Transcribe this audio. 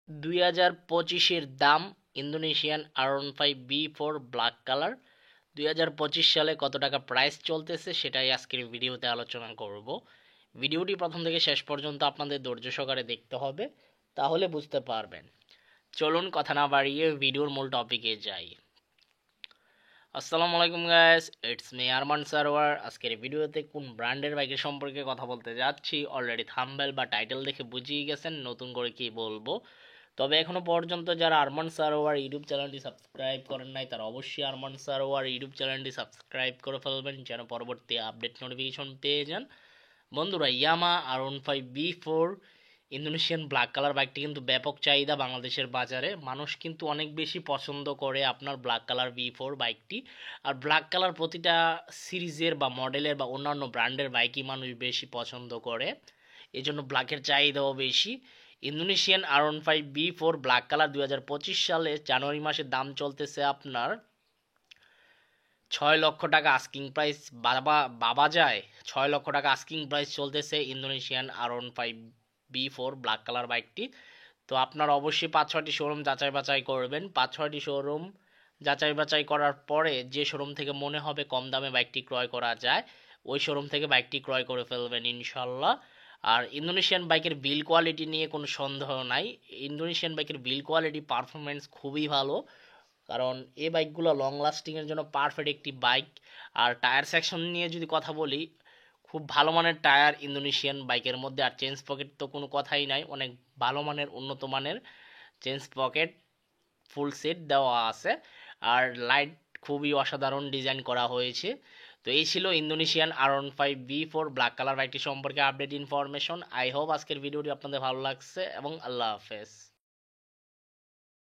2025-এর দাম Indonesian R15B4 black colour. 2025 সালে কত টাকা প্রাইস চলতেছে সেটাই আজকের ভিডিওতে আলোচনা করব। ভিডিওটি প্রথম থেকে শেষ পর্যন্ত আপনাদের ধৈর্য সহকারে দেখতে হবে, তাহলে বুঝতে পারবেন। চলুন কথা না বাড়িয়ে ভিডিওর মূল টপিকে যাই। আসসালামু আলাইকুম guys, it's me Arman Sarwar. আজকের ভিডিওতে কোন ব্র্যান্ডের বাইকের সম্পর্কে কথা বলতে যাচ্ছি অলরেডি থাম্বনেল বা টাইটেল দেখে বুঝিয়ে গেছেন নতুন করে কি বলবো। তবে এখনো পর্যন্ত যারা আরমান সারোয়ার ইউটিউব চ্যানেলটি সাবস্ক্রাইব করেন নাই তারা অবশ্যই আরমান সারোয়ার ইউটিউব চ্যানেলটি সাবস্ক্রাইব করে ফেলবেন যেন পরবর্তী আপডেট নোটিফিকেশন পেয়ে যান। বন্ধুরা, ইয়ামা R15B4 ইন্দোনেশিয়ান ব্ল্যাক কালার বাইকটি কিন্তু ব্যাপক চাহিদা বাংলাদেশের বাজারে। মানুষ কিন্তু অনেক বেশি পছন্দ করে আপনার ব্ল্যাক কালার V4 বাইকটি। আর ব্ল্যাক কালার প্রতিটা সিরিজের বা মডেলের বা অন্যান্য ব্র্যান্ডের বাইকই মানুষ বেশি পছন্দ করে, এই জন্য ব্ল্যাকের চাহিদাও বেশি। ইন্দোনেশিয়ান R15B4 ব্ল্যাক কালার 2025 সালে জানুয়ারি মাসে দাম চলতেছে আপনার 6 লক্ষ টাকা আস্কিং প্রাইস। বাবা যায় 6 লক্ষ টাকা আস্কিং প্রাইস চলতেছে ইন্দোনেশিয়ান R15B4 ব্ল্যাক কালার বাইকটি। তো আপনার অবশ্যই 5-6টি শোরুম যাচাই বাছাই করবেন। 5-6টি শোরুম যাচাই বাছাই করার পরে যে শোরুম থেকে মনে হবে কম দামে বাইকটি ক্রয় করা যায় ওই শোরুম থেকে বাইকটি ক্রয় করে ফেলবেন ইনশাল্লাহ। আর ইন্দোনেশিয়ান বাইকের বিল কোয়ালিটি নিয়ে কোনো সন্দেহ নাই। ইন্দোনেশিয়ান বাইকের বিল কোয়ালিটি পারফরমেন্স খুবই ভালো, কারণ এই বাইকগুলো লং লাস্টিংয়ের জন্য পারফেক্ট একটি বাইক। আর টায়ার সেকশন নিয়ে যদি কথা বলি, খুব ভালো মানের টায়ার ইন্দোনেশিয়ান বাইকের মধ্যে। আর চেঞ্জ পকেট তো কোনো কথাই নাই, অনেক ভালো মানের উন্নত মানের চেঞ্জ পকেট ফুল সেট দেওয়া আছে। আর লাইট খুবই অসাধারণ ডিজাইন করা হয়েছে। তো এই ছিল ইন্দোনেশিয়ান R15B4 ব্ল্যাক কালার বাইকটি সম্পর্কে আপডেট ইনফরমেশন। আই হোপ আজকের ভিডিওটি আপনাদের ভালো লাগছে এবং আল্লাহ হাফেজ।